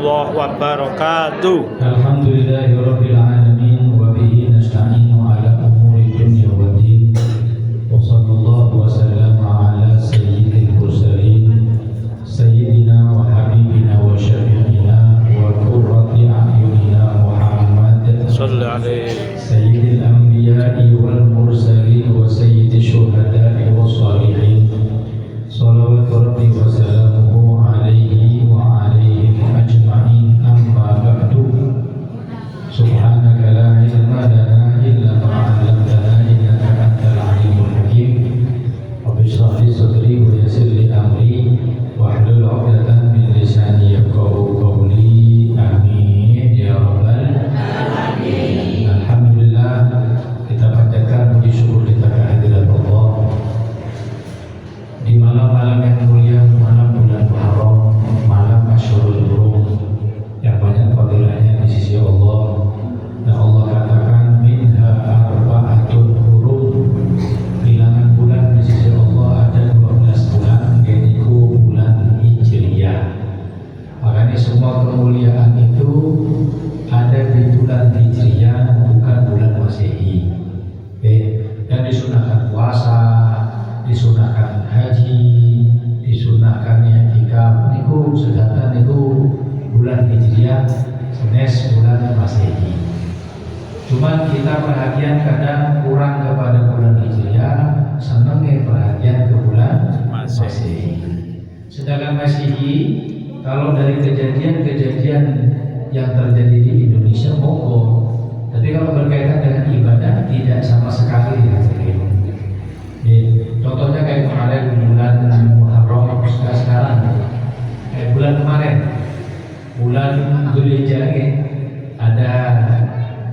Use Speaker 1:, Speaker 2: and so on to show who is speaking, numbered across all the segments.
Speaker 1: warahmatullahi wabarakatuh.
Speaker 2: Alhamdulillahirabbil alamin wa bihi nasta'inu ala umuri dunya waddin. Wa sallallahu wa sallama ala sayyidil mursalin sayyidina wa habibina wa syafi'ina wa qurrati a'yunina Muhammad
Speaker 1: Sallallahu alaihi
Speaker 2: sayyidil anbiya'i wal mursalin wa sayyidish syuhada'i was shalihin. Shalawatu rabbi wa salamuhu alaihi wa alaihim ajma'in, amma ba'du. Subhanaka la ilma lana illa ma 'allamtana innaka antal alimul hakim. Rabbi shrah li sadri wa yassir li amri wahlul 'uqdatam min lisani yafqahu qawli. Amin ya rabbal alamin. Alhamdulillah, kita panjatkan puji syukur kita kehadirat Allah di malam-malam yang mulia, malam bulan Muharram, malam Asyurul Hurum yang banyak fadilahnya di sisi Allah. Dan Allah katakan minha arba'atun hurum, bilangan bulan di sisi Allah ada 12 bulan, yaitu bulan Hijriyah. Makanya semua kemuliaan itu ada di bulan Hijriyah, bukan bulan Masehi. Dan disunahkan puasa, disunahkan haji, disunahkan i'tikaf niku sedangkan niku bulan Hijriah, senes bulan Masehi. Cuman kita perhatian kadang kurang kepada bulan Hijriah, senengnya perhatian ke bulan Masehi. Sedangkan Masehi, kalau dari kejadian-kejadian yang terjadi di Indonesia monggo, tapi kalau berkaitan dengan ibadah tidak sama sekali hadirin. Contohnya kayak kemarin bulan Muharram, sekarang kayak bulan kemarin bulan Dzulhijjah ada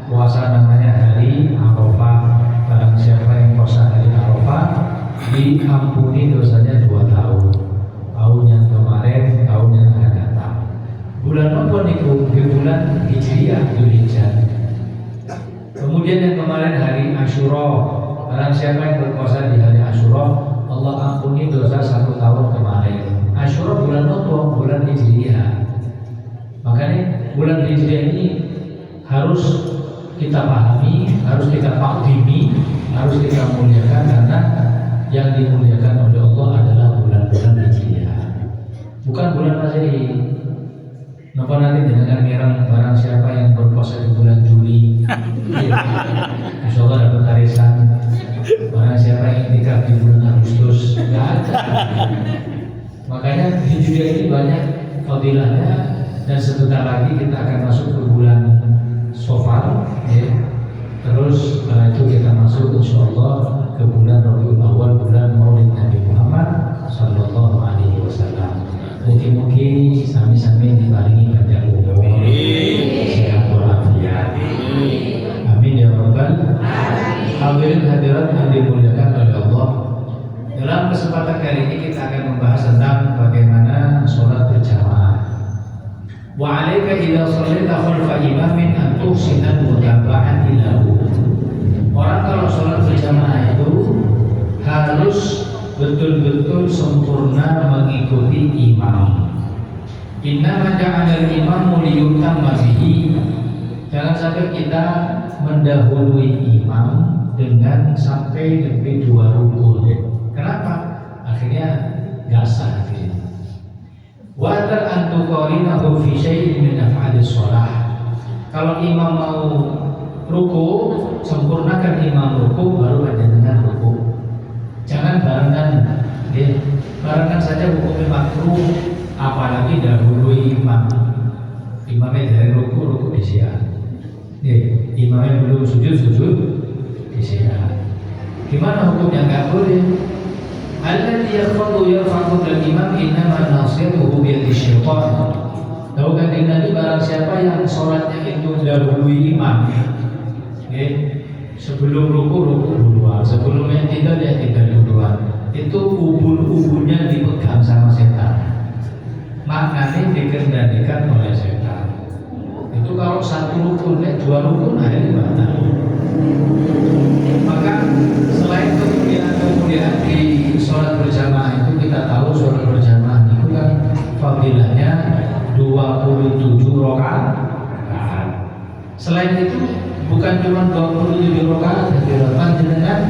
Speaker 2: puasa namanya hari Arafah. Barang siapa yang puasa hari Arafah diampuni dosanya 2 tahun, tahun yang kemarin, tahun yang akan datang. Bulan apa nih? Di bulan Hijriah, Dzulhijjah. Kemudian yang kemarin hari Asyura, barang siapa yang berpuasa di hari Asyura, Allah ampuni dosa 1 tahun kemarin. Asyura bulan apa? Bulan Hijriah. Makanya bulan Hijriah ini harus kita pahami, harus kita takdimi, harus kita muliakan, karena yang dimuliakan oleh Allah adalah bulan-bulan Hijriah, bukan bulan Masehi. Napa nanti dengan ngerang barang siapa yang berpuasa di bulan Juli, insyaallah dapat arisan. Barang siapa yang nikah di bulan Agustus, nggak ada. Makanya Hijriah ini banyak fadilahnya, dan sebentar lagi kita akan masuk ke bulan Safar, ya. Terus setelah itu kita masuk insyaallah ke bulan Rabiul Awal, bulan Maulid Nabi Muhammad sallallahu alaihi wasallam. Mungkin sami-sami diparingi panjang umur, sehat walafiat. Amin ya rabbal alamin. Hadirin hadirat yang dimuliakan oleh Allah, dalam kesempatan kali ini kita akan membahas tentang bagaimana sholat berjamaah. Wa 'alaika idza shallaita khalfa imamin an tuhsina mutaba'an lahu. Orang kalau sholat berjamaah itu harus betul-betul sempurna mengikuti imam. Inna ja'ala al-imamu liyutamma bihi. Jangan sampai kita mendahului imam dengan sampai lebih 2 rukun. Kenapa? Akhirnya gak sah. Wa ta'antu qarinahu fi syai'in min af'alis shalah. Kalau imam mau ruku, sempurnakan imam ruku, baru ada dengan ruku. Jangan barengan, ya. Barengan saja hukumnya makruh, apalagi dahului imam. Imamnya dari ruku disiar. Ya, imamnya belum sujud disiar. Gimana hukumnya? Nggak boleh. Alladzi yakhudhu yarfa'u al-imam innama nasiruhu bi yadi syaitan. Tahu kan Nabi, barang siapa yang sholatnya itu dahului imam, ya, sebelum ruku duluan, sebelumnya tidak duluan, itu ubun-ubunnya dipegang sama setan, maknanya dikendalikan oleh setan. Itu kalau 1 rukun, 2 rukun ada di mana? Maka selain kemudian di sholat berjamaah itu, kita tahu sholat berjamaah itu kan fadilahnya 27 Selain itu bukan cuma 27 rakaat panjenengan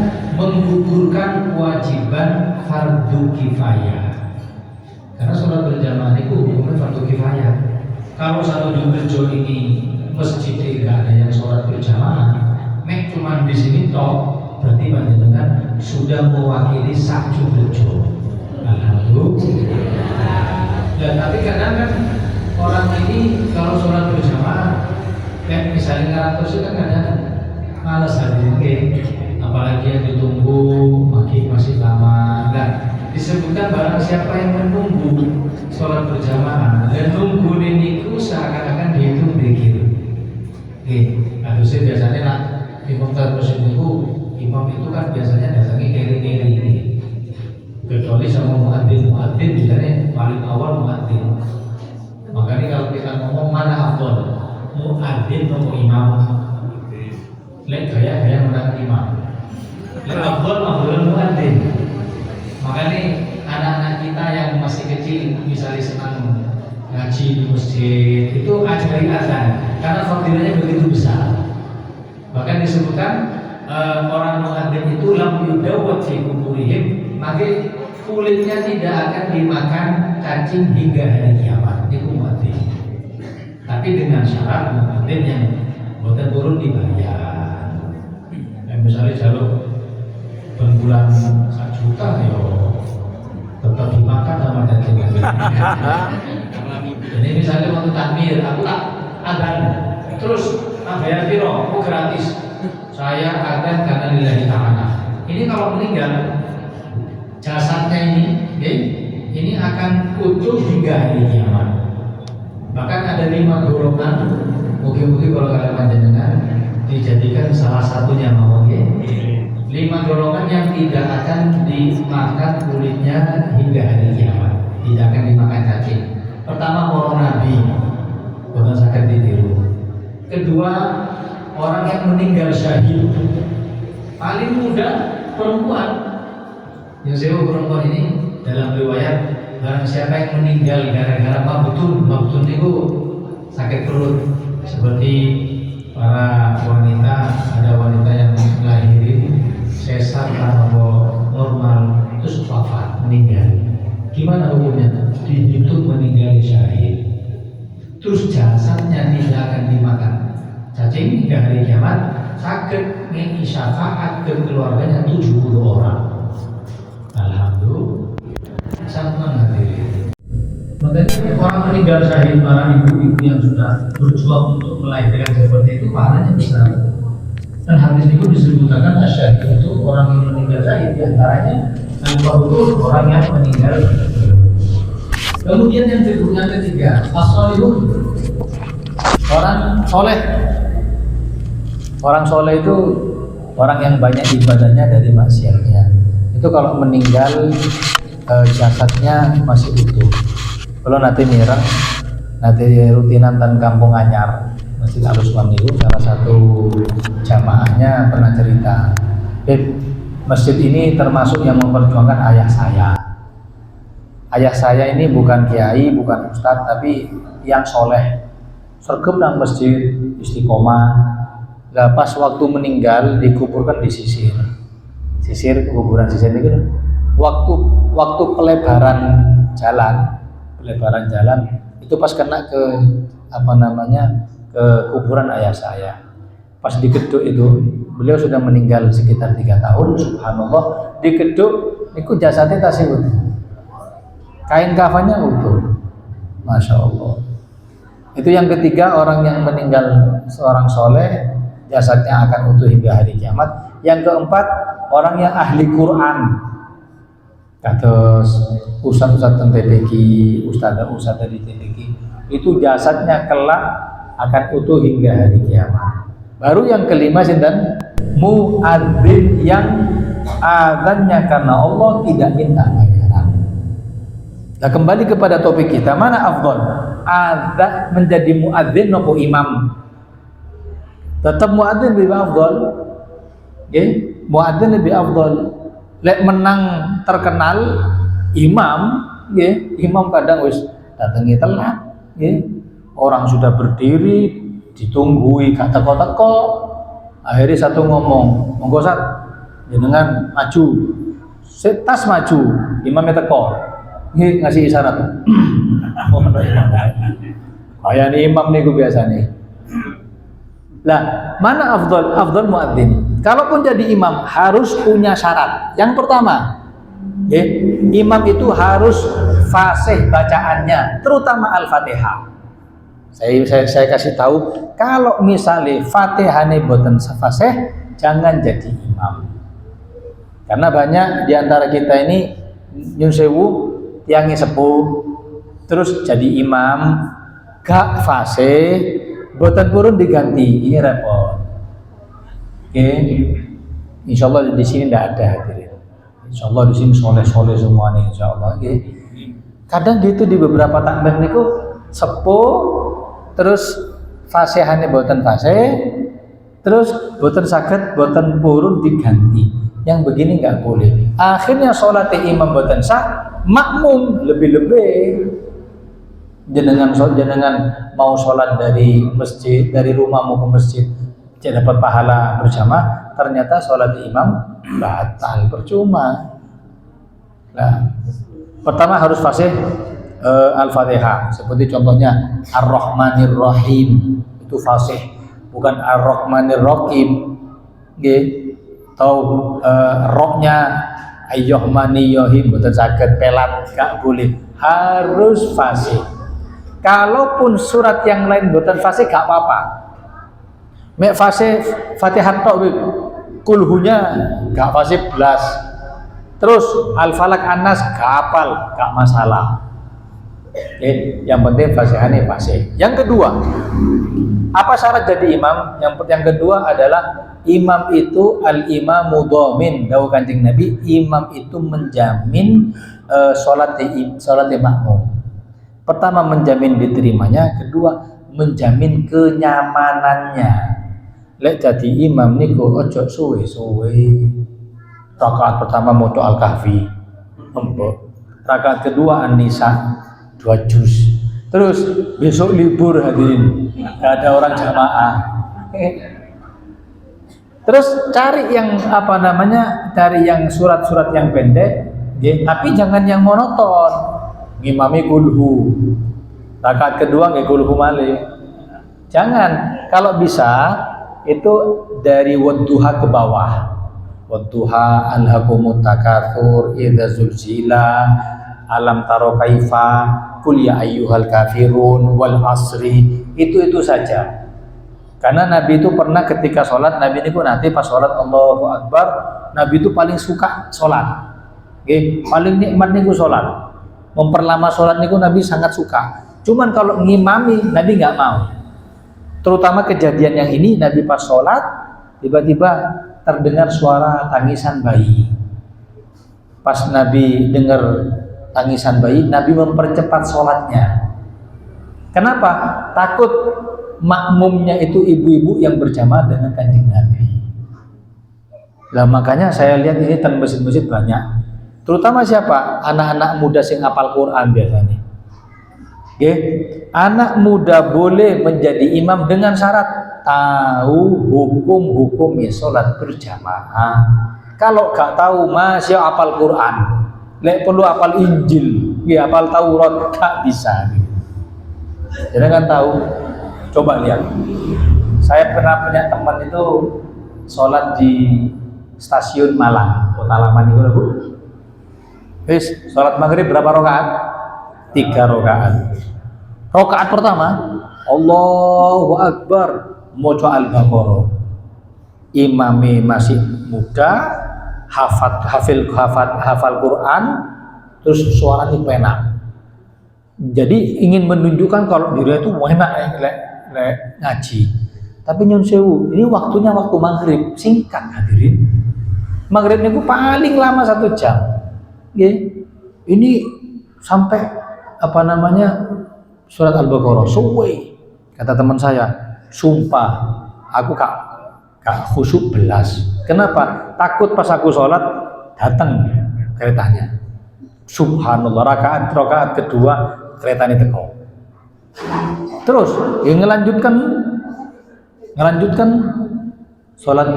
Speaker 2: menggugurkan kewajiban fardu kifayah. Karena sholat berjamaah itu hukumnya fardu kifayah. Kalau satu Jumrejo ini masjid tidak ada yang sholat berjamaah, mek cuma di sini toh, berarti panjenengan sudah mewakili sak Jumrejo. Alhamdulillah. Dan tapi kadang kan orang ini kalau sholat berjamaah, kayak misalnya terus kan kadang malas hadirin, apalagi yang ditunggu masih lama. Nah, disebutkan barang siapa yang menunggu sholat berjamaah dan nunggu ini seakan-akan dihitung dikir. Harusnya biasanya lah imam terus imam itu kan biasanya datangnya kiri-kiri ini. Kecuali sama muadzin biasanya paling awal muadzin. Makanya kalau kita ngomong mana afdal, muadzin atau imam, lek gaya menang imam. Lek afdal muadzin. Makanya anak-anak kita yang masih kecil misalnya senang ngaji di masjid itu ajari azan karena fadilahnya begitu besar. Bahkan disebutkan orang muadzin itu lam yudawwat fi kuburihim, maka kulitnya tidak akan dimakan cacing hingga hari kiamat. Itu muadzin. Tapi dengan syarat muadzin yang bukan turun dibayar. Misalnya jalur bulan 1 juta ya tetap dimakan sama cacing. Jadi misalnya waktu takmir, aku tak azan, terus bayar piro? Oh gratis. Saya azan karena lillahi ta'ala. Ini kalau meninggal jasadnya ini akan utuh hingga hari kiamat. Bahkan ada 5 golongan. Mungkin kalau kalian panjenengan dijadikan salah satunya mau 5 golongan yang tidak akan dimakan kulitnya hingga hari kiamat, tidak akan dimakan cacing. Pertama para nabi, bukan sakit ditiru. Kedua orang yang meninggal syahid. Paling muda perempuan. Yang saya perempuan ini dalam riwayat barang siapa yang meninggal gara-gara mabtun itu sakit perut seperti para wanita, ada wanita yang melahirin sesar atau normal terus wafat meninggal. Gimana hukumnya? Dihitung meninggal syahid. Terus jasadnya tidak akan dimakan cacing hingga hari kiamat. Sakit ngeki syafaat ke keluarganya 70 orang. Alhamdulillah. Sama hadirin. Makanya orang meninggal syahid, para ibu-ibu yang sudah berjuang untuk melahirkan seperti itu pahalanya besar. Dan hadis itu disebutkan asyhad itu orang yang meninggal syahid, diantaranya al-betul orang yang meninggal. Kemudian yang ketiga, as-sholihun, orang soleh. Orang soleh itu orang yang banyak ibadahnya dari maksiatnya. Itu kalau meninggal jasadnya masih utuh. Kalau nanti mireng, nanti rutinan dan kampung anyar Masjid Al-Usman itu salah satu jamaahnya pernah cerita, masjid ini termasuk yang memperjuangkan ayah saya. Ayah saya ini bukan kiai, bukan ustadz, tapi yang soleh, sergap nang masjid, istiqomah. Lah pas waktu meninggal dikuburkan di sisir kuburan sisir itu. Waktu pelebaran jalan itu pas kena ke ke kuburan ayah saya. Pas di geduk itu beliau sudah meninggal sekitar 3 tahun. Subhanallah, di geduk itu jasadnya tasih utuh, kain kafannya utuh, masya Allah. Itu yang ketiga, orang yang meninggal seorang soleh jasadnya akan utuh hingga hari kiamat. Yang keempat, orang yang ahli Quran, kados ustadz TPQ, ustadz di TPQ, itu jasadnya kelak akan utuh hingga hari kiamat. Baru yang kelima sinten, muadzin yang azannya karena Allah tidak minta bayaran. Nah, kembali kepada topik kita, mana afdal? Azan menjadi muadzin nopo imam? Tetap muadzin lebih afdal. Muadzin lebih afdal. Lek menang terkenal imam, imam kadang wis datangi telat, orang sudah berdiri
Speaker 3: ditunggui gak teko-teko. Akhirnya satu ngomong, monggo Sat, jenengan maju. Tas maju, imamnya teko. Ini ngasih isyarat. Kayak nih imam nih gue biasa nih. Lah, mana afdal? Afdal muadzin. Kalaupun jadi imam harus punya syarat. Yang pertama, imam itu harus fasih bacaannya, terutama Al-Fatihah. Saya kasih tahu, kalau misalnya Fatihahnya boten fasih, jangan jadi imam. Karena banyak di antara kita ini nyun sewu tiangnya sepuh, terus jadi imam, gak fasih, boten purun diganti, ini repot. Oke, insya Allah di sini tidak ada hadirin. Insya Allah di sini soleh-soleh semua nih, insya Allah. Oke. Kadang gitu di beberapa takbir niku sepuh, terus fasihane boten fasih, terus boten saged boten purun diganti. Yang begini nggak boleh. Akhirnya sholat imam boten sah, makmum lebih-lebih. Jenengan mau sholat dari masjid, dari rumahmu ke masjid, dapat pahala berjamaah, ternyata sholat imam batal, percuma. Nah, pertama harus fasih Al-Fatihah, seperti contohnya Ar-Rahmanir Rahim, itu fasih, bukan Ar-Rahmanir Rahim. Atau rohnya Ayyuhmaniyyohim, betul saged pelat, gak boleh, harus fasih. Kalaupun surat yang lain betul fasih gak apa-apa. Mek fasih Fatihah tok kulhunya gak fasih belas. Terus Al-Falaq An-Nas gak hafal, gak masalah. Yang penting fasihane fasih. Yang kedua, apa syarat jadi imam? Yang kedua adalah imam itu al-imamu dhamin. Dawuh Kanjeng Nabi, imam itu menjamin salat makmum. Pertama menjamin diterimanya, kedua menjamin kenyamanannya. Lek jadi imam niku ojo suwe-suwe. Rakaat pertama maca Al-Kahfi, rakaat kedua An-Nisa 2 juz. Terus besok libur hadirin, gak ada orang jamaah. Terus cari yang cari yang surat-surat yang pendek, tapi jangan yang monoton. Ngimami kulhu, rakaat kedua nggih kulhu malih. Jangan, kalau bisa itu dari wadduha ke bawah. Wadduha, alhaqumut takatsur, idza zulzila, alam taro kaifa, qul ya ayyuhal kafirun, wal asri. Itu saja. Karena Nabi itu pernah ketika sholat, Nabi itu nanti pas sholat Allahu Akbar, Nabi itu paling suka sholat. Paling nikmat niku sholat. Memperlama sholat niku Nabi sangat suka. Cuman kalau ngimami Nabi nggak mau. Terutama kejadian yang ini, Nabi pas sholat tiba-tiba terdengar suara tangisan bayi. Pas Nabi dengar tangisan bayi, Nabi mempercepat sholatnya. Kenapa? Takut makmumnya itu ibu-ibu yang berjamaah dengan Kanjeng Nabi. Lah makanya saya lihat ini di masjid-masjid banyak. Terutama siapa? Anak-anak muda sing hafal Quran biasanya. Anak muda boleh menjadi imam dengan syarat tahu hukum-hukum sholat berjamaah. Kalau gak tahu masih hafal Quran, lek perlu hafal Injil, hafal Taurat, gak bisa. Jadi kan tahu. Coba lihat, saya pernah punya teman itu sholat di stasiun Malang, Kota Lama nih Bu. Sholat maghrib berapa rakaat? 3 rakaat. Rakaat pertama, Allahu Akbar, maca Al-Baqarah. Imami masih muda, hafal Quran, terus suaranya penak. Jadi ingin menunjukkan kalau dirinya itu enak ngaji. Tapi nyun sewu, ini waktunya waktu maghrib, singkat hadirin. Maghribnya itu paling lama 1 jam. Ini sampai surat Al-Baqarah suwe. Kata teman saya, sumpah aku gak khusyuk belas. Kenapa? Takut pas aku sholat datang keretanya. Subhanallah, rakaat kedua keretanya teko. Terus yang ngelanjutkan Melanjutkan sholat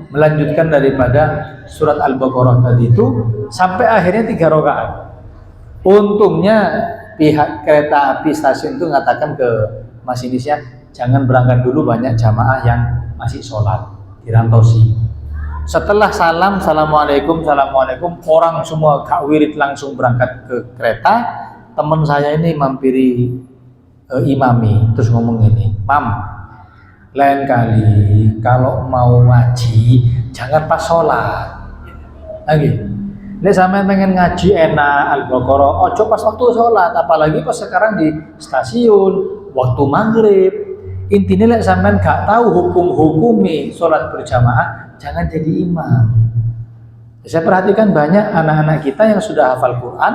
Speaker 3: melanjutkan daripada surat Al-Baqarah tadi itu sampai akhirnya 3 rakaat. Untungnya pihak kereta api stasiun itu mengatakan ke masinisnya, jangan berangkat dulu, banyak jamaah yang masih sholat, dirantosi. Setelah assalamualaikum, orang semua gak wirid langsung berangkat ke kereta. Teman saya ini mampiri imami, terus ngomong ini, Mam, lain kali kalau mau ngaji jangan pas sholat lagi. Nek sampean pengen ngaji enak Al-Baqarah, ojo pas waktu sholat, apalagi pas sekarang di stasiun waktu maghrib. Intinya lek sampean gak tahu hukum-hukumi sholat berjamaah, jangan jadi imam. Saya perhatikan banyak anak-anak kita yang sudah hafal Quran,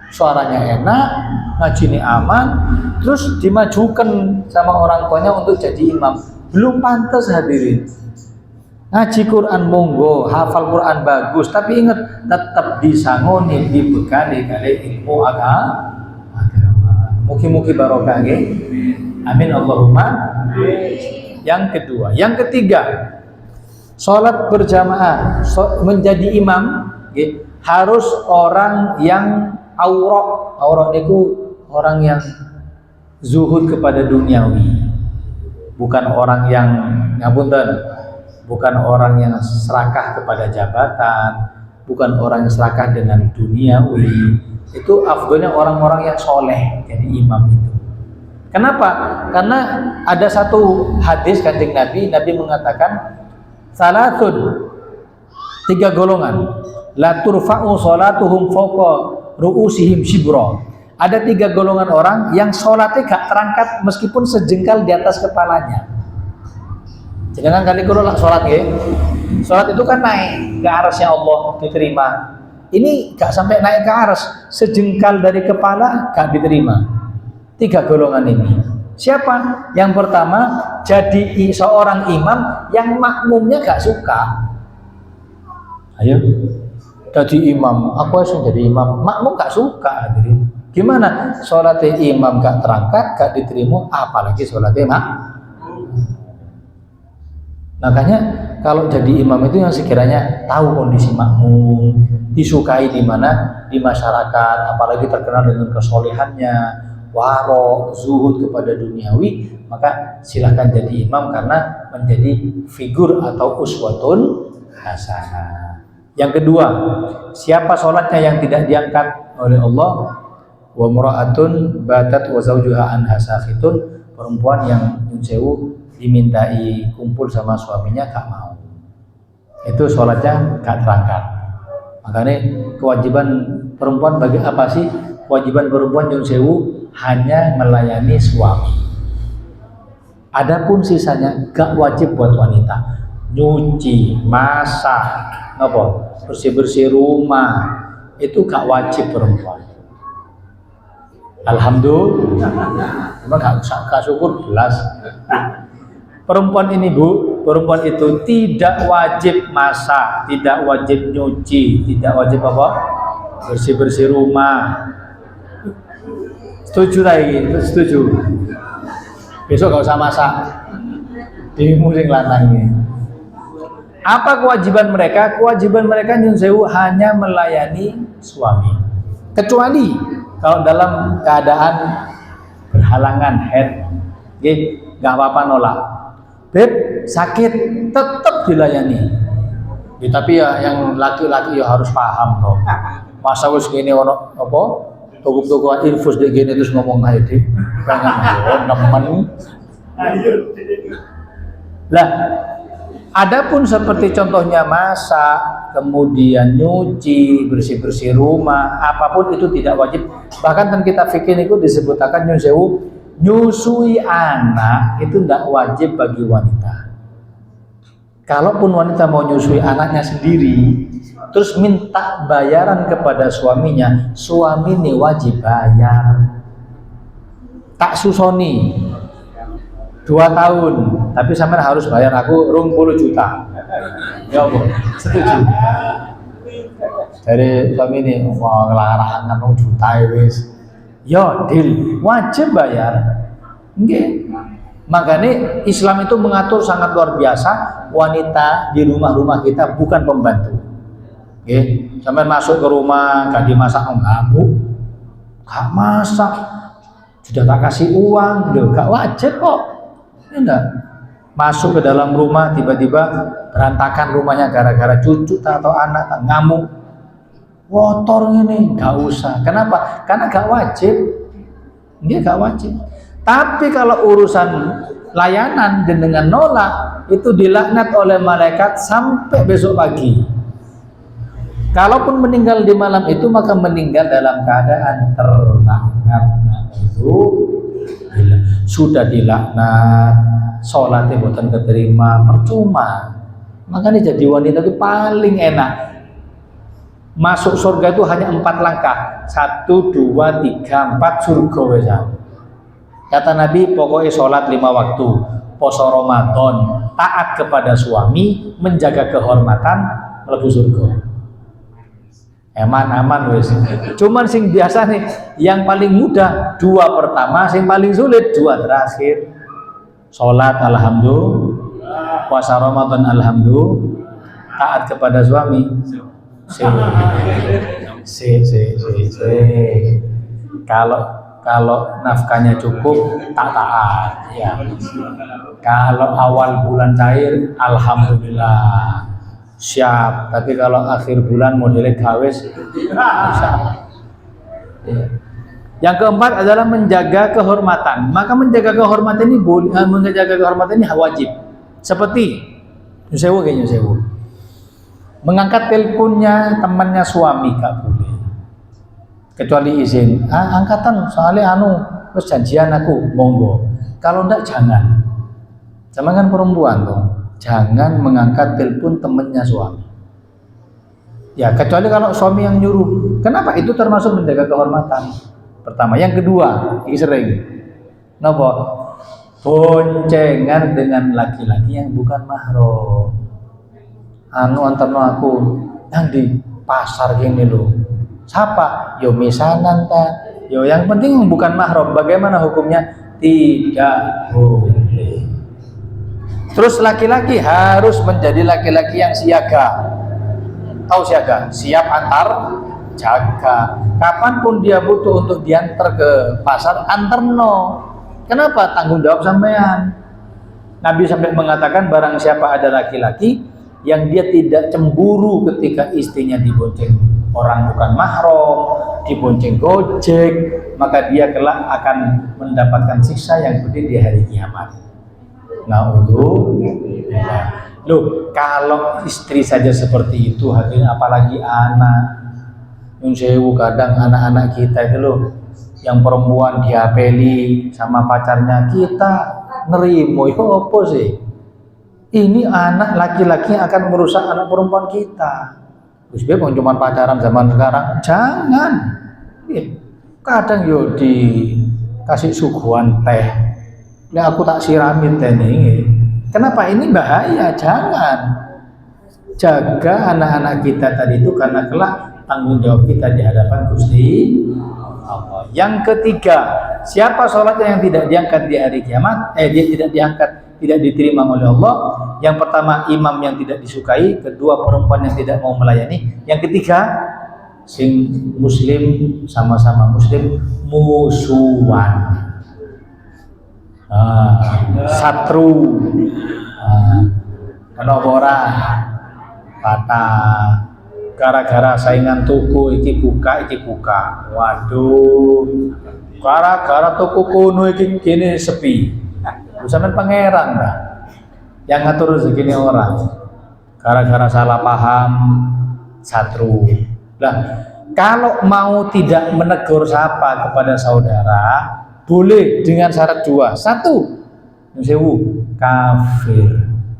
Speaker 3: suaranya enak, ngaji ini aman, terus dimajukan sama orang tuanya untuk jadi imam. Belum pantas hadirin. Ngaji Quran monggo, hafal Quran bagus, tapi ingat tetap disangoni, dibekali kali ilmu agama. Mugi-mugi barokah nggih. Amin Allahumma. Yang ketiga, sholat berjamaah menjadi imam harus orang yang aurak itu orang yang zuhud kepada duniawi, bukan orang yang ngapunten, bukan orang yang serakah kepada jabatan, bukan orang yang serakah dengan duniawi. Itu afdolnya orang-orang yang soleh jadi imam itu. Kenapa? Karena ada satu hadis kanjeng Nabi mengatakan salatun, 3 golongan, la turfa'u salatuhum fawqa ru'usihim shibra. Ada 3 golongan orang yang sholatnya gak terangkat meskipun sejengkal di atas kepalanya. Jangan kali kalau sholat ya, sholat itu kan naik ke arsy Allah diterima. Ini gak sampai naik ke arsy, sejengkal dari kepala gak diterima. 3 golongan ini. Siapa? Yang pertama, jadi seorang imam yang makmumnya gak suka. Ayo, jadi imam, aku harus jadi imam, makmum gak suka. Jadi gimana? Sholatnya imam gak terangkat, gak diterima, apalagi sholatnya makmum. Makanya kalau jadi imam itu yang sekiranya tahu kondisi makmum, disukai di mana di masyarakat, apalagi terkenal dengan kesolehannya, waro, zuhud kepada duniawi, maka silahkan jadi imam karena menjadi figur atau uswatun hasanah. Yang kedua, siapa sholatnya yang tidak diangkat oleh Allah? Wa mura'atun batat wa zawjuha anha sakhitun, perempuan yang nyunsewu dimintai kumpul sama suaminya gak mau, itu sholatnya gak terangkat. Makanya kewajiban perempuan bagi apa sih? Kewajiban perempuan nyun sewu hanya melayani suami. Adapun sisanya gak wajib buat wanita. Nyuci, masak, bersih-bersih rumah, itu gak wajib perempuan. Alhamdulillah, memang gak syukur belas. Perempuan ini Bu, perempuan itu tidak wajib masak, tidak wajib nyuci, tidak wajib bersih-bersih rumah. Setuju lagi? Setuju. Besok gak usah masak. Dirimu sing lanangnya. Apa kewajiban mereka? Kewajiban mereka nyun sewu hanya melayani suami. Kecuali kalau dalam keadaan berhalangan head, gak apa-apa nolak. Beb, sakit, tetap dilayani. Ya, tapi ya yang laki-laki ya harus paham toh. Masa wis gini ono apa? Toko-toko infus dek gini terus ngomong aja deh. Pengen nemen. Lah, adapun seperti contohnya masak, kemudian nyuci, bersih-bersih rumah, apapun itu tidak wajib. Bahkan kan kita fikir itu disebutkan nyun sewu, nyusui anak itu tidak wajib bagi wanita. Kalaupun wanita mau nyusui anaknya sendiri, terus minta bayaran kepada suaminya, suami ini wajib bayar. Tak susoni 2 tahun, tapi sampean harus bayar aku 20 juta. Ya Allah, setuju. Dari suami ini, wah ngelarang 6 juta wis. Yo, deal, wajib bayar. Nggih. Makanya Islam itu mengatur sangat luar biasa, wanita di rumah-rumah kita bukan pembantu. Oke, sampai masuk ke rumah gak dimasak ngamuk, gak masak, sudah tak kasih uang, gak wajib kok. Enggak. Masuk ke dalam rumah tiba-tiba berantakan rumahnya gara-gara cucu atau anak tak ngamuk, kotor ini, gak usah. Kenapa? Karena gak wajib. Dia gak wajib. Tapi kalau urusan layanan dengan nolak, itu dilaknat oleh malaikat sampai besok pagi. Kalaupun meninggal di malam itu, maka meninggal dalam keadaan terlaknat. Itu sudah dilaknat, sholatnya bukan keterima, percuma. Makanya jadi wanita itu paling enak. Masuk surga itu hanya 4 langkah. 1, 2, 3, 4 surga wesa. Kata Nabi, pokoknya sholat 5 waktu, poso Ramadan, taat kepada suami, menjaga kehormatan, mlebu surga. Aman wes. Cuman sing biasa nih, yang paling mudah 2 pertama, sing paling sulit 2 terakhir. Sholat alhamdulillah, puasa Ramadan alhamdulillah, taat kepada suami. Kalau nafkahnya cukup tak taat ya. Kalau awal bulan cair alhamdulillah siap, tapi kalau akhir bulan modelnya gawes siap. Ya. Yang keempat adalah menjaga kehormatan. Maka menjaga kehormatan ini wajib. Seperti Nyusewu kayak Nyusewu. Mengangkat teleponnya temannya suami gak boleh. Kecuali izin, angkatan soalnya terus janjian aku, monggo. Kalau enggak jangan. Sama kan perempuan tuh, jangan mengangkat telepon temannya suami. Ya kecuali kalau suami yang nyuruh. Kenapa? Itu termasuk menjaga kehormatan. Pertama, yang kedua, ini sering. Napa? Boncengan dengan laki-laki yang bukan mahram. Antarno aku yang di pasar gini loh. Siapa? Yo misanan ta. Yo yang penting bukan mahram. Bagaimana hukumnya? Tidak boleh. Terus laki-laki harus menjadi laki-laki yang siaga. Tahu siaga? Siap antar jaga. Kapanpun dia butuh untuk diantar ke pasar, anterno. Kenapa? Tanggung jawab sampean. Nabi sampai mengatakan barang siapa ada laki-laki yang dia tidak cemburu ketika istrinya dibonceng orang bukan mahram, dibonceng gojek, maka dia kelak akan mendapatkan siksa yang pedih di hari kiamat. Loh, kalau istri saja seperti itu, hadirin apalagi anak. Nyunsewu kadang anak-anak kita itu loh, yang perempuan diapeli sama pacarnya, kita nerimo itu apa sih? Ini anak laki-laki yang akan merusak anak perempuan kita. Terus dia cuma pacaran zaman sekarang, jangan. Kadang yo dikasih suguhan teh, ya aku tak siramin teh ini. Kenapa? Ini bahaya, jangan. Jaga anak-anak kita tadi itu karena kelak tanggung jawab kita di hadapan Gusti Allah. Yang ketiga, siapa sholatnya yang tidak diangkat di hari kiamat? Dia tidak diangkat, tidak diterima oleh Allah. Yang pertama, imam yang tidak disukai. Kedua, perempuan yang tidak mau melayani. Yang ketiga, sing muslim sama-sama muslim musuhan, satru, kenapa ora patah gara-gara saingan tuku iki buka. Waduh, gara-gara tuku kuno iki kini sepi. Sampeyan pangeran dah yang ngatur rezeki orang. Gara-gara salah paham satru. Nah, kalau mau tidak menegur sapa kepada saudara, boleh dengan syarat 2. 1, Nyusewu, kafir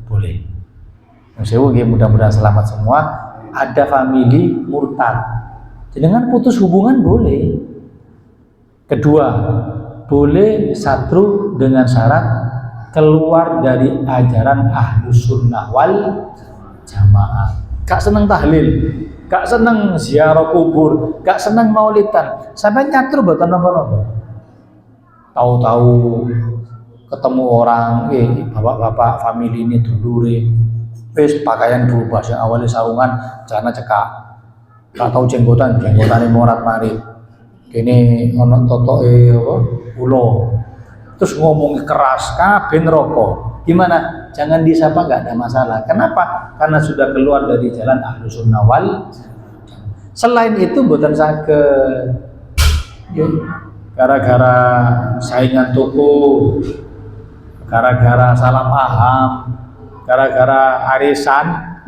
Speaker 3: boleh. Nyusewu, mudah-mudahan selamat semua. Ada famili murtad, dengan putus hubungan boleh. Kedua, boleh satru dengan syarat keluar dari ajaran Ahlus Sunnah wal Jamaah. Gak seneng tahlil, gak seneng ziarah kubur, gak seneng maulidan, sampai nyatru boten napa-napa. Tahu-tahu ketemu orang, bapak-bapak family ini dulure, wis pakaian berubah, yang awalnya sarungan, celana cekak, gak tahu jenggotan ini morat marit, kini ono totoke apa, ulo, terus ngomong keras, kabeh rokok, gimana? Jangan disapa, nggak ada masalah. Kenapa? Karena sudah keluar dari jalan Ahlus Sunnah wal. Selain itu mboten saged. Gara-gara saingan toko, gara-gara salah paham, gara-gara arisan,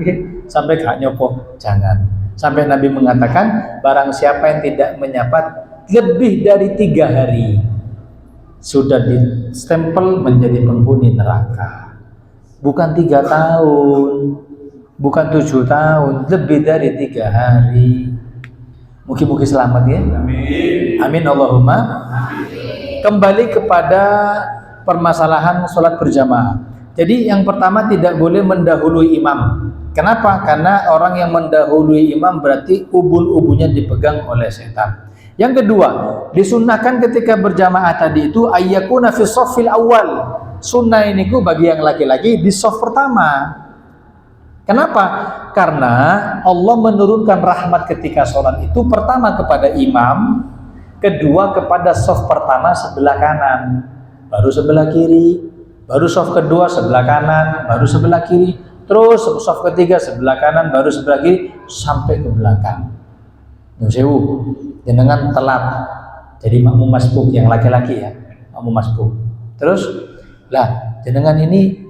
Speaker 3: sampai gak nyopo. Jangan. Sampai Nabi mengatakan, barang siapa yang tidak menyapa lebih dari 3 hari, sudah distempel menjadi penghuni neraka. Bukan 3 tahun, bukan 7 tahun, lebih dari 3 hari. Mungkin selamat ya. Amin. Amin Allahumma. Amin. Kembali kepada permasalahan sholat berjamaah. Jadi yang pertama tidak boleh mendahului imam. Kenapa? Karena orang yang mendahului imam berarti ubun-ubunnya dipegang oleh setan. Yang kedua, disunnahkan ketika berjamaah tadi itu ayyakuna fi shaffil awal. Sunnah ini bagi yang laki-laki di shaf pertama. Kenapa? Karena Allah menurunkan rahmat ketika sholat itu pertama kepada imam, kedua kepada shaf pertama sebelah kanan, baru sebelah kiri, baru shaf kedua sebelah kanan, baru sebelah kiri, terus shaf ketiga sebelah kanan, baru sebelah kiri sampai ke belakang. Nusewu, jenengan telat. Jadi makmum masbuk yang laki-laki ya, makmum masbuk. Terus lah, jenengan ini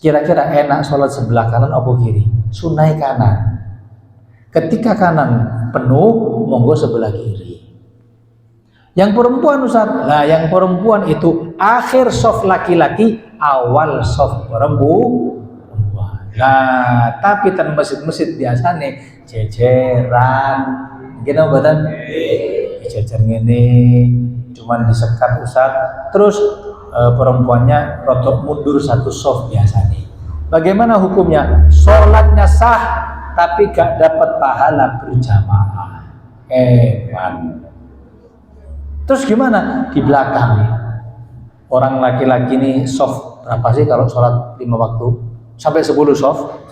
Speaker 3: kira-kira enak sholat sebelah kanan atau kiri? Sunnah kanan. Ketika kanan penuh, monggo sebelah kiri. Yang perempuan Ustaz, nah yang perempuan itu akhir shaf laki-laki, awal shaf perempuan. Nah, tapi tan masjid-masjid biasanya jejeran, gini badan, jejer ngene, cuman disekat Ustaz. Terus perempuannya rotok mundur 1 shaf biasanya. Bagaimana hukumnya? Sholatnya sah, tapi gak dapat pahala berjamaah. Terus gimana? Di belakang. Orang laki-laki ini shaf berapa sih kalau sholat 5 waktu? Sampai 10 shaf?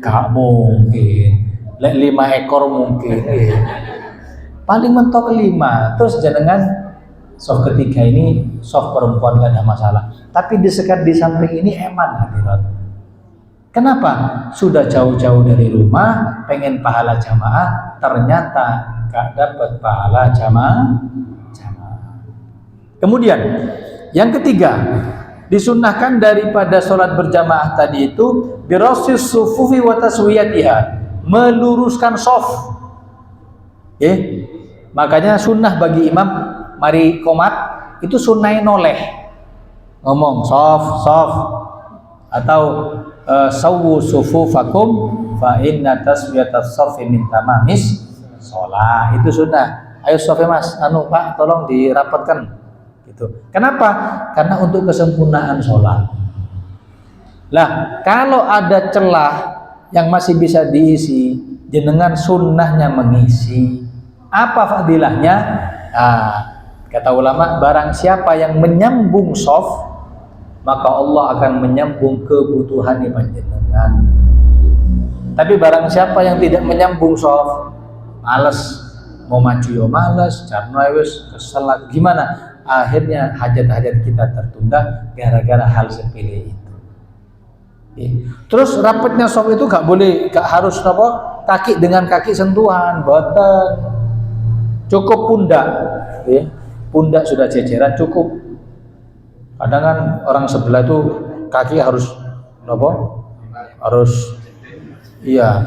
Speaker 3: Gak mungkin. 5 ekor mungkin. Paling mentok 5. Terus jenengan shaf ketiga ini shaf perempuan gak ada masalah, tapi disekat di samping ini eman hadirat. Kenapa? Sudah jauh-jauh dari rumah pengen pahala jamaah, ternyata gak dapat pahala jamaah. Kemudian yang ketiga, disunnahkan daripada sholat berjamaah tadi itu birasis sufufi wa taswiyatiha, meluruskan shaf. Makanya sunnah bagi imam mari komat itu sunnah noleh, ngomong shaf atau sawu sufufakum fa inna taswiyatas shaffi min tamamis shalah. Itu sunnah. Ayo shaf Mas, Pak tolong dirapatkan gitu. Kenapa? Karena untuk kesempurnaan sholat. Lah, kalau ada celah yang masih bisa diisi, jenengan sunnahnya mengisi. Apa fadilahnya? Nah, kata ulama, barang siapa yang menyambung shaf, maka Allah akan menyambung kebutuhan panjenengan. Tapi barang siapa yang tidak menyambung shaf, males, mau maju yo males, jarno wis kesel, gimana? Akhirnya hajat-hajat kita tertunda gara-gara hal sepele itu. Terus rapatnya shaf itu gak harus kaki dengan kaki sentuhan, boten. Cukup pundak. Pundak sudah jejeran cukup. Kadang kan orang sebelah itu kaki harus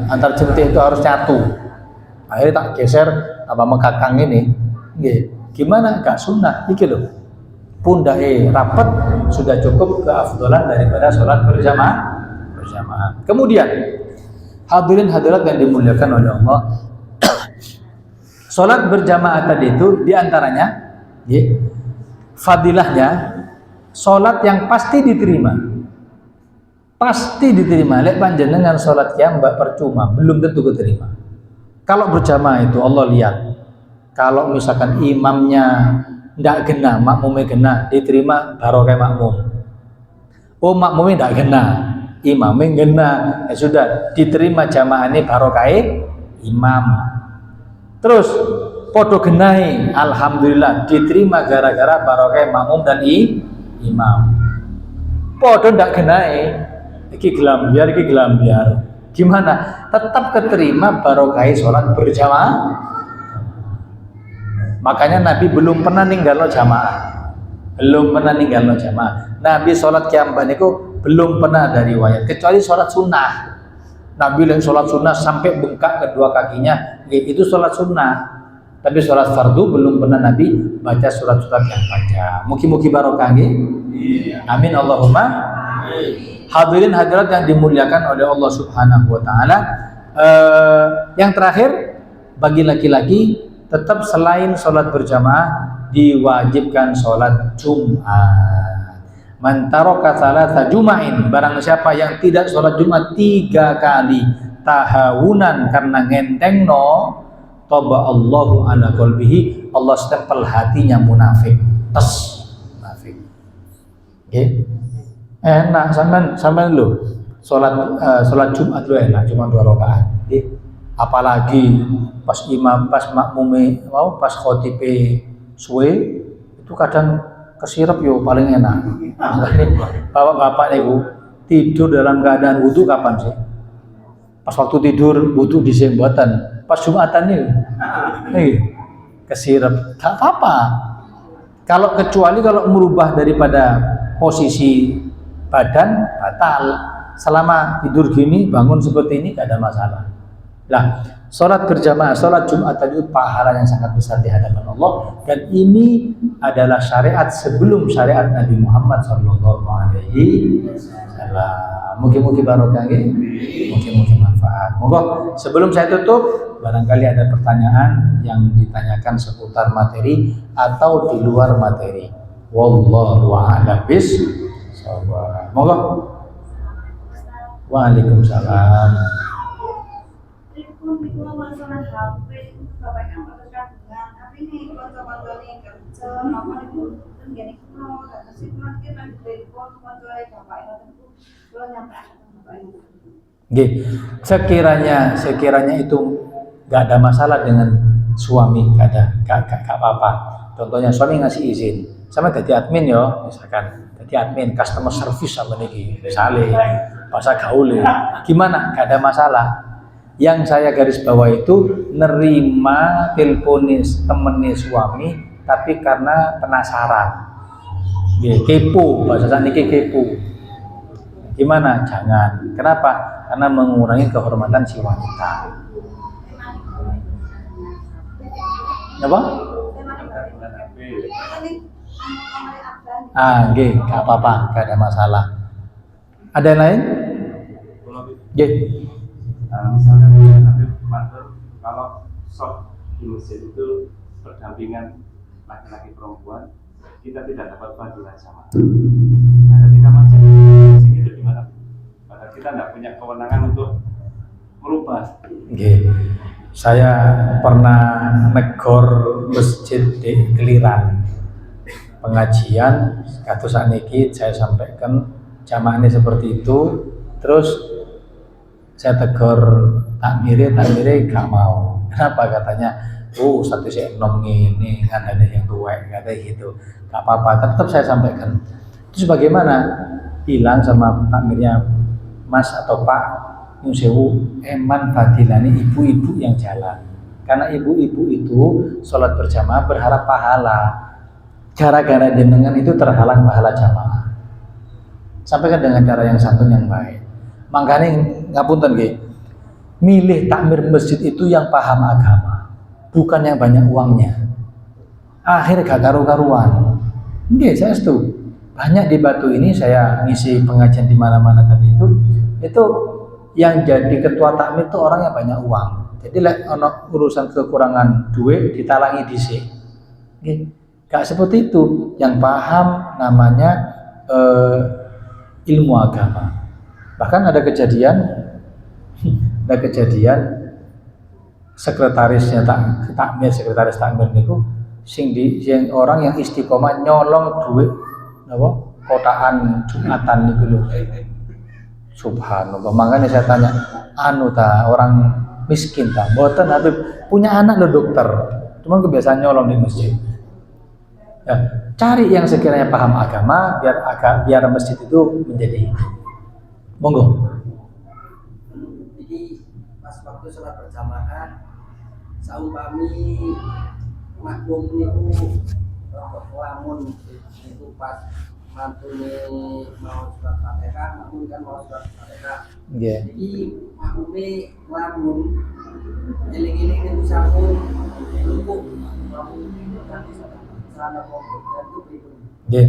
Speaker 3: antar jentik itu harus nyatu. Akhirnya tak geser apa mengkakang ini. Gimana? Gak sunnah iki loh. Pundak rapat sudah cukup keafdalan daripada sholat berjamaah. Kemudian hadirin hadirat yang dimuliakan oleh Allah, sholat berjamaah tadi itu diantaranya fadilahnya sholat yang pasti diterima. Lek panjenengan sholat mbak percuma, belum tentu keterima. Kalau berjamaah itu Allah lihat, kalau misalkan imamnya ndak genah, makmumnya genah, diterima barokah makmum. Oh makmumnya tidak kena, imamnya kena. Ya sudah, diterima jamaah ini barokai imam. Terus podo genai, alhamdulillah diterima gara-gara barokai makmum dan imam. Podo ndak genai, iki gelambiar. Gimana? Tetap keterima barokai sholat berjamaah. Makanya Nabi belum pernah ninggalno jamaah. Nabi sholat kiamban itu belum pernah ada riwayat kecuali sholat sunnah. Nabi yang sholat sunnah sampai bengkak kedua kakinya, itu sholat sunnah. Tapi sholat fardu belum pernah Nabi baca surat-surat yang panjang. Mugi-mugi barokah nggih. Amin Allahumma. Hadirin hadirat yang dimuliakan oleh Allah Subhanahu wa taala. Yang terakhir, bagi laki-laki tetap selain sholat berjamaah diwajibkan sholat Jumat. Man taraka salasa juma'in, barang siapa yang tidak sholat Jumat 3 kali tahawunan karena ngentengno, toba Allahu ala qalbihi, Allah stempel hatinya munafik. Munafik. Okay. Enak sampean lu sholat Jumat lu enak cuma 2 rakaat. Okay. Apalagi pas imam, pas makmume mau pas khotibe suwe itu kadang kesirep yo paling enak. Bapak-bapak niku tidur dalam keadaan wudu kapan sih? Pas waktu tidur wudu dhisik mboten. Pas Jumatan nih kesirep gak apa-apa. Kecuali kalau merubah daripada posisi badan batal. Selama tidur gini bangun seperti ini gak ada masalah. Nah, sholat berjamaah, sholat Jumat tadi pahala yang sangat besar di hadapan Allah, dan ini adalah syariat sebelum syariat Nabi Muhammad Sallallahu Alaihi Wasallam. Mungkin barokah, mungkin manfaat. Moga sebelum saya tutup, barangkali ada pertanyaan yang ditanyakan seputar materi atau di luar materi. Wallahu a'lam bishawab. Moga. Waalaikumsalam.
Speaker 4: Masalah HP itu bapaknya berkecanduan, tapi nih konco-konconya kerja, apa itu gini kuno, kata sih cuma kita dari konco-konconya bapaknya itu belum nyampe bapaknya. Sekiranya itu nggak ada masalah dengan suami, nggak apa-apa. Contohnya suami ngasih izin, sama jadi admin yo, misalkan jadi admin customer service sama niki, misalnya bahasa gaul, gimana? Nggak ada masalah. Yang saya garis bawah itu nerima teleponis temennya suami, tapi karena penasaran, kepo, bahasa saniki kepo. Gimana? Jangan. Kenapa? Karena mengurangi kehormatan si wanita. Apa? Gak apa-apa, gak ada masalah. Ada yang lain?
Speaker 1: Misalnya Habib matur kalau sholat di masjid itu berdampingan laki-laki perempuan, kita tidak dapat fadilah sama. Nah, ketika masjid itu gimana? Padahal kita tidak punya kewenangan untuk merubah.
Speaker 3: Saya pernah negor masjid di Keliran pengajian, kados sakniki saya sampaikan jamaahnya seperti itu, terus saya tegur takmire gak mau. Kenapa? Katanya, satu saya nom ini kan ada yang tua, kata gitu. Gak apa-apa, tetap saya sampaikan. Terus bagaimana? Bilang sama takmirnya, Mas atau Pak, nyusewu eman fadilani ibu-ibu yang jalan. Karena ibu-ibu itu sholat berjamaah berharap pahala. Gara-gara jenengan itu terhalang pahala jamaah. Sampaikan dengan cara yang santun yang baik. Makanya ngapunten nggih, milih takmir masjid itu yang paham agama, bukan yang banyak uangnya. Akhir gak karu-karuan. Nggih, saya setuju. Banyak di Batu ini saya ngisi pengajian di mana-mana tadi itu yang jadi ketua takmir itu orang yang banyak uang. Jadi ono urusan kekurangan duit ditalangi dhisik. Nggih. Gak seperti itu. Yang paham namanya ilmu agama. Bahkan ada kejadian sekretaris takmir niku sing orang yang istiqomah nyolong duit kotaan Jumatan itu loh. Subhanallah. Makanya saya tanya, orang miskin ta? Mboten Habib, punya anak lo dokter. Cuma kebiasaan nyolong di masjid. Ya, cari yang sekiranya paham agama biar masjid itu menjadi monggo.
Speaker 5: Jadi pas waktu sholat berjamaah, saumpami makmum itu lamun itu pas mantune mau surat Fatihah, makmum kan mau surat Fatihah.
Speaker 3: Yeah.
Speaker 5: Jadi makmume lamun eling-eling itu sampun lupuk nanti sana dan itu
Speaker 3: Yeah.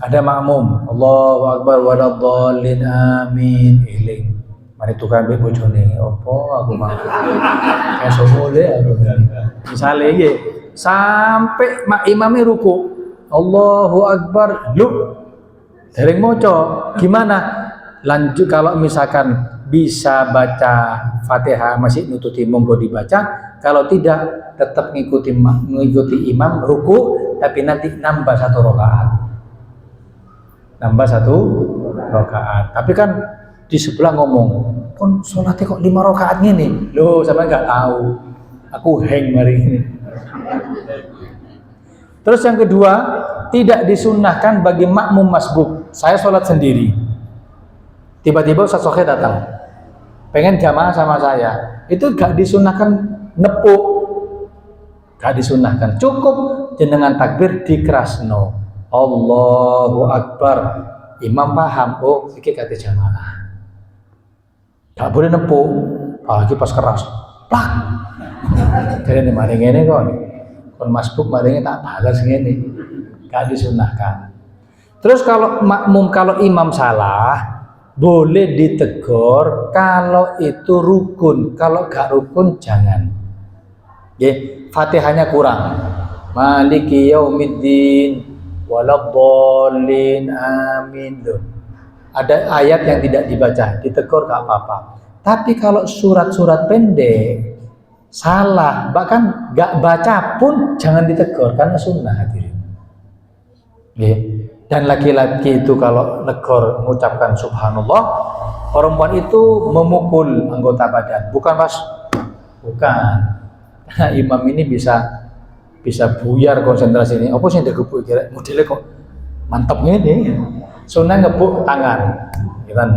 Speaker 3: Ada makmum, Allahu Akbar waladhdallin amin eling. Mari tukang mbek bojone, opo aku mah. Esuk mulai aku. Misale nggih, sampai imame ruku. Allahu Akbar, lu dereng maca. Gimana? Lanjut kalau misalkan bisa baca Fatihah masih nututi monggo dibaca. Kalau tidak tetap ngikuti imam ruku tapi nanti nambah 1 rakaat. Nambah 1 rakaat. Tapi kan di sebelah ngomong, "Kon sholatnya kok 5 rakaat gini?" Loh, sampai nggak tahu. Aku hang hari ini. Terus yang kedua, tidak disunnahkan bagi makmum masbuk. Saya sholat sendiri. Tiba-tiba Ustaz Sohe datang. Pengen jamaah sama saya. Itu gak disunnahkan nepuk. Gak disunnahkan. Cukup jenengan takbir dikerasno. Allahu Akbar. Imam paham, oh iki kate jamaah. Gak boleh nepuk. Apalagi pas keras. Plak. Jadi mari ngene kok. Kon masbuk maringnya tak balas ngene. Gak disunnahkan. Terus kalau makmum, kalau imam salah boleh ditegur kalau itu rukun. Kalau gak rukun jangan. Fatihahnya kurang. Maliki yaumiddin waladhdallin amin. Loh. Ada ayat yang tidak dibaca, ditegur gak apa-apa. Tapi kalau surat-surat pendek salah, bahkan gak baca pun jangan ditegur karena sunnah hadirin. Dan laki-laki itu kalau negor mengucapkan subhanallah, perempuan itu memukul anggota badan, bukan pas, bukan. Karena imam ini bisa buyar konsentrasi ini. Apa sih yang gebuk kira modelnya kok mantap ini? Sunnah ngebuk tangan, kan?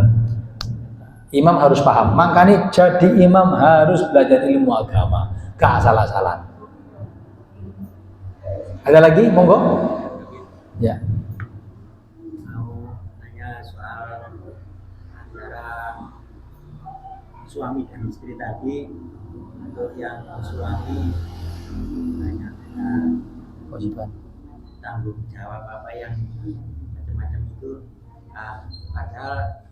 Speaker 3: Imam harus paham. Makanya jadi imam harus belajar ilmu agama, gak salah-salah. Ada lagi, monggo? Ya.
Speaker 5: Suami dan istri tadi, untuk yang suami banyak
Speaker 3: Kewajiban.
Speaker 5: tanggung jawab apa yang macam-macam itu, padahal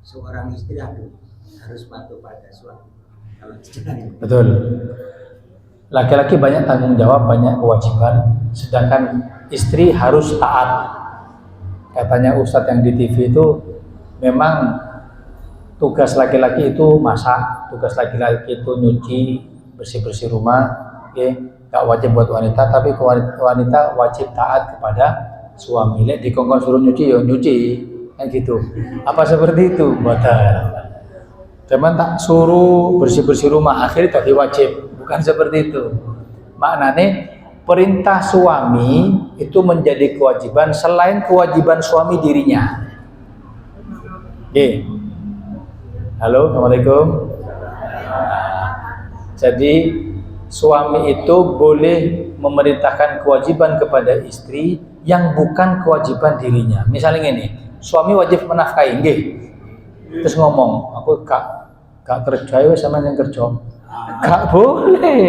Speaker 5: seorang istri harus patuh pada suami. Kalau tidak,
Speaker 3: Betul. Laki-laki banyak tanggung jawab, banyak kewajiban, sedangkan istri harus taat. Katanya Ustadz yang di TV itu memang tugas laki-laki itu masak, tugas laki-laki itu nyuci, bersih-bersih rumah, gak wajib buat wanita, tapi wanita wajib taat kepada suami. Lek dikongkon suruh nyuci, ya nyuci, kan gitu. Apa seperti itu? Batal. Cuman tak suruh bersih-bersih rumah, akhirnya tadi wajib, bukan seperti itu. Maknanya perintah suami itu menjadi kewajiban selain kewajiban suami dirinya. Halo, Assalamualaikum. Jadi suami itu boleh memerintahkan kewajiban kepada istri yang bukan kewajiban dirinya. Misalnya ini, suami wajib menafkahi, nggih. Terus ngomong, aku gak kerja ya sama yang kerja. Gak boleh.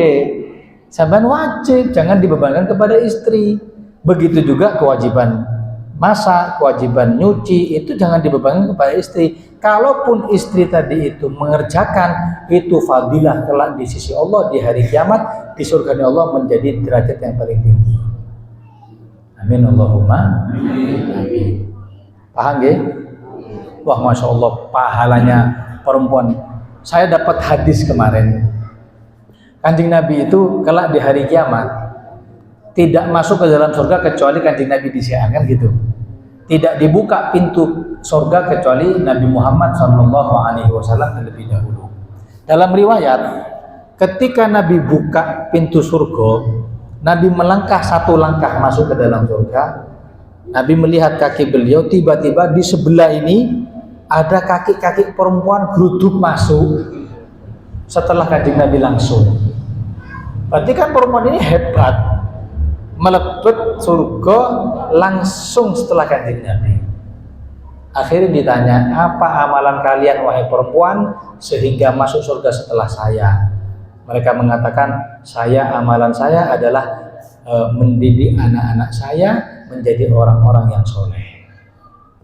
Speaker 3: Sampean wajib, jangan dibebankan kepada istri. Begitu juga kewajiban masak, kewajiban nyuci itu jangan dibebankan kepada istri. Kalaupun istri tadi itu mengerjakan, itu fadilah kelak di sisi Allah di hari kiamat, di surga Allah menjadi derajat yang paling tinggi. Amin Allahumma amin. Paham nggih? Wah, masya Allah pahalanya perempuan. Saya dapat hadis kemarin. Kanjeng Nabi itu kelak di hari kiamat tidak masuk ke dalam surga kecuali Kanjeng Nabi disiapkan gitu. Tidak dibuka pintu surga kecuali Nabi Muhammad SAW terlebih dahulu. Dalam riwayat, ketika Nabi buka pintu surga, Nabi melangkah satu langkah masuk ke dalam surga. Nabi melihat kaki beliau, tiba-tiba di sebelah ini ada kaki-kaki perempuan geruduk masuk setelah Kanjeng Nabi langsung. Berarti kan perempuan ini hebat, melebet surga langsung setelah Kanjeng Nabi. Akhirnya ditanya, apa amalan kalian wahai perempuan sehingga masuk surga setelah saya? Mereka mengatakan, amalan saya adalah mendidik anak-anak saya menjadi orang-orang yang soleh.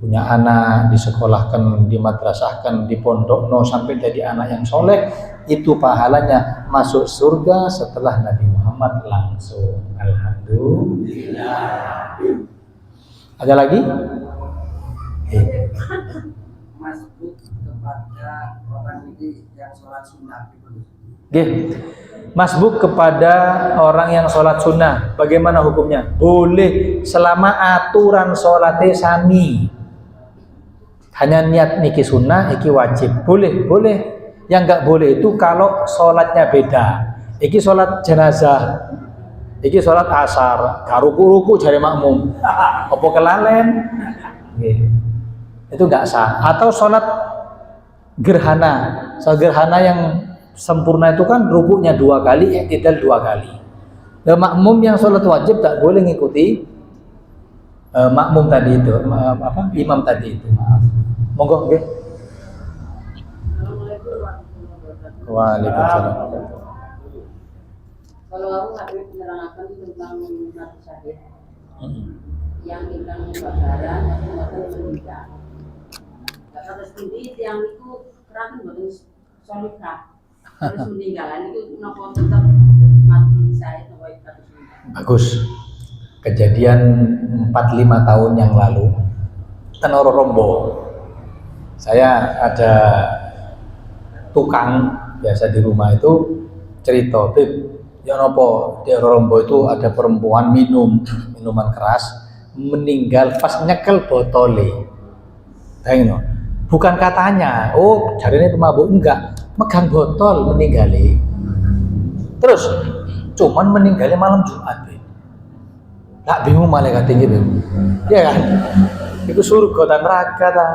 Speaker 3: Punya anak, disekolahkan, dimadrasahkan, dipondokno sampai jadi anak yang soleh, itu pahalanya masuk surga setelah Nabi Muhammad langsung. Alhamdulillah. Ada lagi?
Speaker 5: Masbuk kepada orang ini yang sholat sunnah.
Speaker 3: Masbuk kepada orang yang sholat sunnah, bagaimana hukumnya? Boleh selama aturan sholatnya sami. Hanya niat niki sunnah, iki wajib. Boleh. Yang nggak boleh itu kalau sholatnya beda. Iki sholat jenazah, iki sholat asar, karuku-ruku jari makmum. Apa kelalen? Itu nggak sah. Atau sholat gerhana. Sholat gerhana yang sempurna itu kan rukuknya 2 kali, i'tidal 2 kali. Dan makmum yang sholat wajib tak boleh ngikuti makmum tadi itu, imam tadi itu. Maaf. Monggo nggih. Waalaikumsalam.
Speaker 6: Kalau aku nggak menerangkan tentang mati syahid, yang ingkang kebakaran atau mboten meninggal. Terus pundi yang itu kerana mboten solihah. Terus meninggalan itu nopo tetap mati syahid nopo ibadah sunnah.
Speaker 3: Bagus. Kejadian 4-5 tahun yang lalu, Tenoro Rombo. Saya ada tukang biasa di rumah itu cerita, Bib, ya nopo di Rombo itu ada perempuan minuman keras meninggal pas nyekel botole. Tengok, bukan katanya, oh jadi ini pemabuk, enggak, megang botol meninggali. Terus cuman meninggalnya malam Jumat, Bib. Tak bingung malaikat tinggi, Bib. Ya kan? Itu surga dan neraka ta.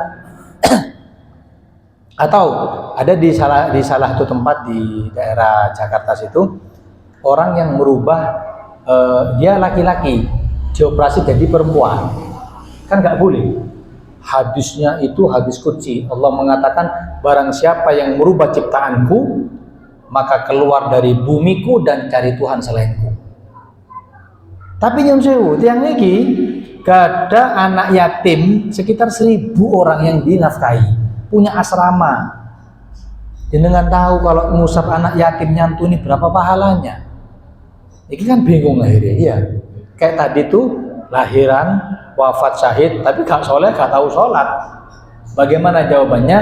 Speaker 3: Atau ada di salah satu tempat di daerah Jakarta situ, orang yang merubah dia laki-laki dioperasi jadi perempuan, kan nggak boleh. Hadisnya itu hadis qudsi. Allah mengatakan, barang siapa yang merubah ciptaanku, maka keluar dari bumiku dan cari Tuhan selainku. Tapi nyun sewu, tiang ini gak ada anak yatim sekitar 1.000 orang yang dinafkahi, punya asrama. Jenengan tahu kalau ngusap anak yatim nyantuni berapa pahalanya? Ini kan bingung akhirnya, iya. Kayak tadi tuh lahiran, wafat syahid, tapi gak soleh, gak tahu sholat. Bagaimana jawabannya?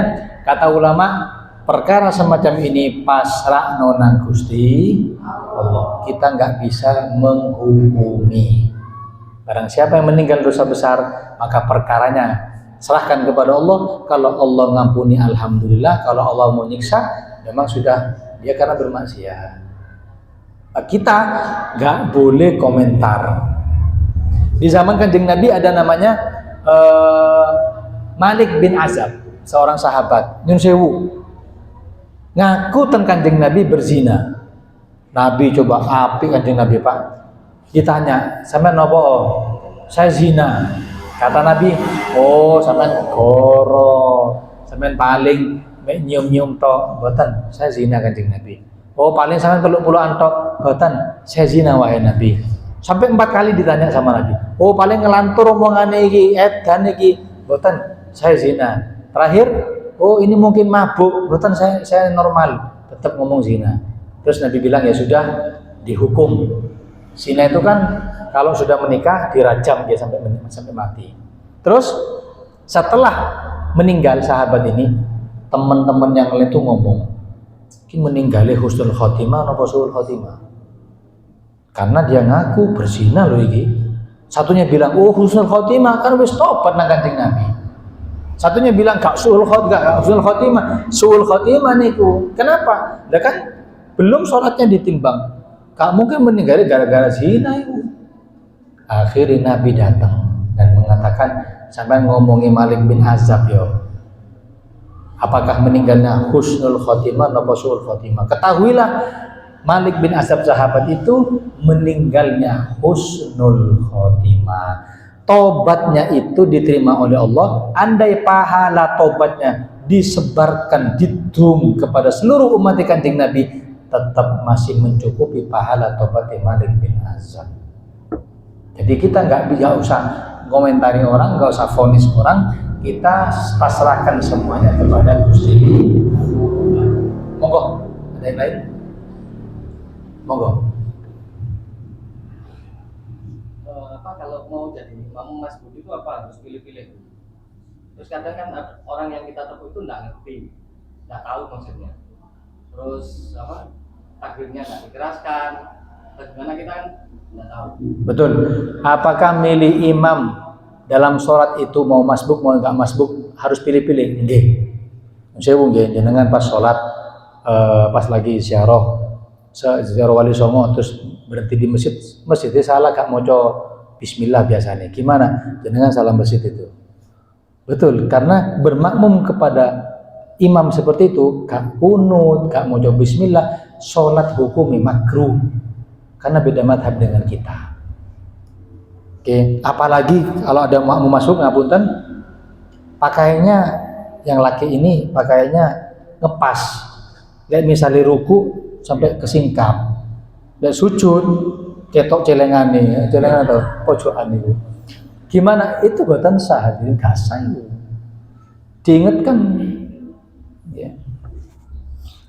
Speaker 3: Kata ulama, perkara semacam ini pasrah nonang Gusti Allah. Kita nggak bisa menghukumi. Barang siapa yang meninggal dosa besar, maka perkaranya serahkan kepada Allah. Kalau Allah ngampuni, alhamdulillah. Kalau Allah mau nyiksa, memang sudah dia karena bermaksiat. Kita nggak boleh komentar. Di zaman Kanjeng Nabi ada namanya Malik bin Azab, seorang sahabat. Nyun sewu, ngaku ten Kanjeng Nabi berzina. Nabi coba api Kanjeng Nabi, Pak. Ditanya, sampean nopo? Saya zina. Kata Nabi, oh sampean goro, sampean paling nyium-nyium tok, mboten. Saya zina Kanjeng Nabi. Oh paling sampean peluk-pelukan tok, mboten. Saya zina wahai Nabi. Sampai 4 kali ditanya sama Nabi. Oh paling ngelantur omongane iki, edan iki, mboten. Saya zina. Terakhir, oh ini mungkin mabuk, mboten, saya normal, tetap ngomong zina. Terus Nabi bilang, ya sudah, dihukum. Zina itu kan kalau sudah menikah dirajam dia sampai mati. Terus setelah meninggal sahabat ini, teman-teman yang lain itu ngomong, ini meninggalnya husnul khotimah atau suul khotimah? Karena dia ngaku berzina loh ini. Satunya bilang, oh husnul khotimah, kan wis tobat nang Kanjeng Nabi. Satunya bilang gak suul khotimah, suul khotimah niku. Kenapa? Lah kan belum sholatnya ditimbang. Gak mungkin meninggal gara-gara zina itu. Akhirnya Nabi datang dan mengatakan, sampai ngomongi Malik bin Azab yo. Apakah meninggalnya husnul khotimah atau suul khotimah? Ketahuilah Malik bin Azab sahabat itu meninggalnya husnul khotimah. Tobatnya itu diterima oleh Allah. Andai pahala tobatnya disebarkan, didum kepada seluruh umat Kanjeng Nabi, tetap masih mencukupi pahala tobat Malik bin Azab. Jadi kita nggak usah komentari orang, nggak usah vonis orang, kita pasrahkan semuanya kepada Gusti. Monggo, ada yang lain? Monggo.
Speaker 5: Apa kalau mau jadi imam masbuk itu apa harus pilih-pilih? Terus kadang kan orang yang kita tempuh itu nggak ngerti, nggak tahu maksudnya. Terus apa? Takbirnya nggak dikeraskan. Bagaimana kita kan nggak tahu.
Speaker 3: Betul. Apakah milih imam dalam sholat itu mau masbuk mau nggak masbuk harus pilih-pilih? Nggih. Sewu nggih, jenengan pas sholat pas lagi ziarah Wali Songo terus berhenti di masjidnya salah gak moco bismillah biasanya. Gimana? Jenengan salam masjid itu. Betul, karena bermakmum kepada imam seperti itu gak kunut, gak moco bismillah, sholat hukumi makruh. Karena beda madhab dengan kita. Oke, apalagi kalau ada makmum masuk ngapunten, pakaiannya yang laki ini pakaiannya ngepas. Lihat misalnya ruku sampai kesingkap. Lihat sujud ketok celengan atau pojokan itu. Gimana? Itu buatan sah, gak sah itu. Diingatkan. Ya.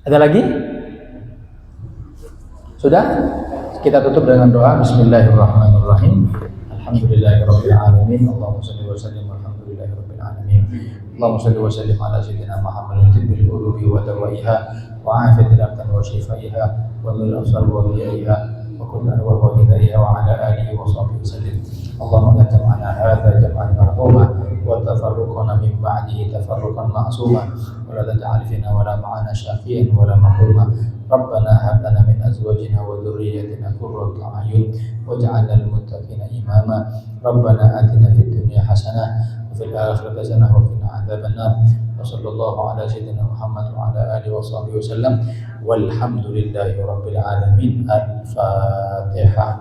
Speaker 3: Ada lagi? Sudah? Kita tutup dengan doa. Bismillahirrahmanirrahim. Alhamdulillahirabbil alamin. Allahumma shalli wa sallim alhamdulillahirabbil alamin. Allahumma shalli wa sallim ala sayyidina Muhammadin tibbil qulubi wa dawaiha wa afiyatil abdan wa shifaiha wa lil absar wa dhiyaiha wa kulli anwa wa hidayah wa ala alihi wa sahbihi sallim. Allahumma la jam'ana hadza jam'an marhuma wa tafarruqana min ba'dihi tafarruqan ma'suma wa la taj'al fina wa la ma'ana syafi'an wa la mahruma. Rabbana hab lana min azwajina wa dhurriyyatina qurrata a'yun waj'alna lil muttaqina imama. Rabbana atina fid dunya hasanah wa fil akhirati hasanah wa qina adzabannar. Wa sallallahu ala sayyidina Muhammad wa ala alihi wa sahbihi wasallam. Walhamdulillahi rabbil alamin. Al-Fatihah.